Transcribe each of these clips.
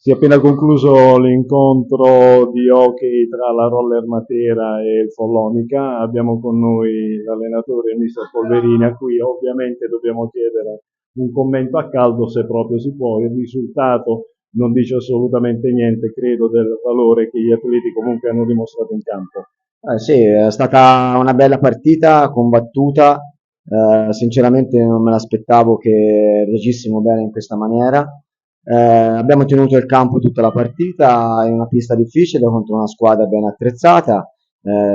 Si è appena concluso l'incontro di hockey tra la Roller Matera e il Follonica. Abbiamo con noi l'allenatore mister Polverini, a cui ovviamente dobbiamo chiedere un commento a caldo se proprio si può. Il risultato non dice assolutamente niente, credo, del valore che gli atleti comunque hanno dimostrato in campo. Sì, è stata una bella partita, combattuta, sinceramente non me l'aspettavo che reagissimo bene in questa maniera. Abbiamo tenuto il campo tutta la partita in una pista difficile contro una squadra ben attrezzata,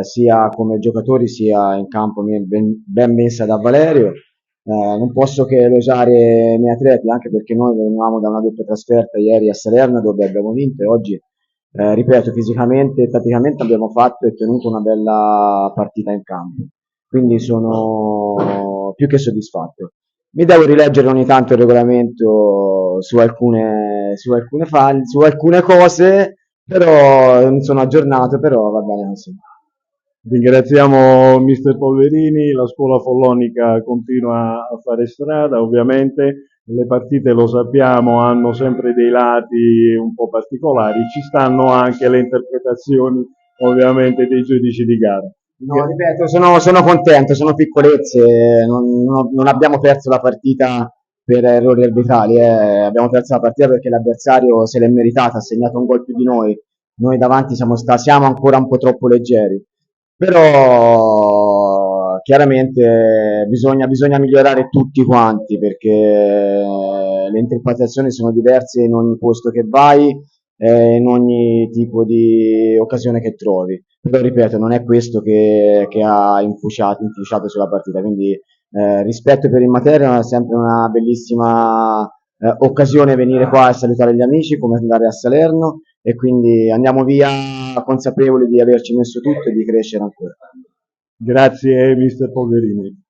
sia come giocatori sia in campo ben messa da Valerio. Non posso che elogiare i miei atleti, anche perché noi venivamo da una doppia trasferta ieri a Salerno dove abbiamo vinto e oggi ripeto, fisicamente e tatticamente abbiamo fatto e tenuto una bella partita in campo, quindi sono più che soddisfatto. Mi devo rileggere ogni tanto il regolamento su alcune cose, però non sono aggiornato, però va bene così. Ringraziamo mister Polverini, la scuola follonica continua a fare strada, ovviamente le partite lo sappiamo hanno sempre dei lati un po' particolari, ci stanno anche le interpretazioni ovviamente dei giudici di gara. No, ripeto, sono contento, sono piccolezze, non abbiamo perso la partita per errori arbitrali, abbiamo perso la partita perché l'avversario se l'è meritata, ha segnato un gol più di noi, noi davanti siamo ancora un po' troppo leggeri, però chiaramente bisogna migliorare tutti quanti perché le interpretazioni sono diverse in ogni posto che vai, in ogni tipo di occasione che trovi. Però ripeto, non è questo che ha infuciato sulla partita, quindi rispetto per il Matera è sempre una bellissima occasione venire qua a salutare gli amici, come andare a Salerno e quindi andiamo via consapevoli di averci messo tutto e di crescere ancora. Grazie mister Polverini.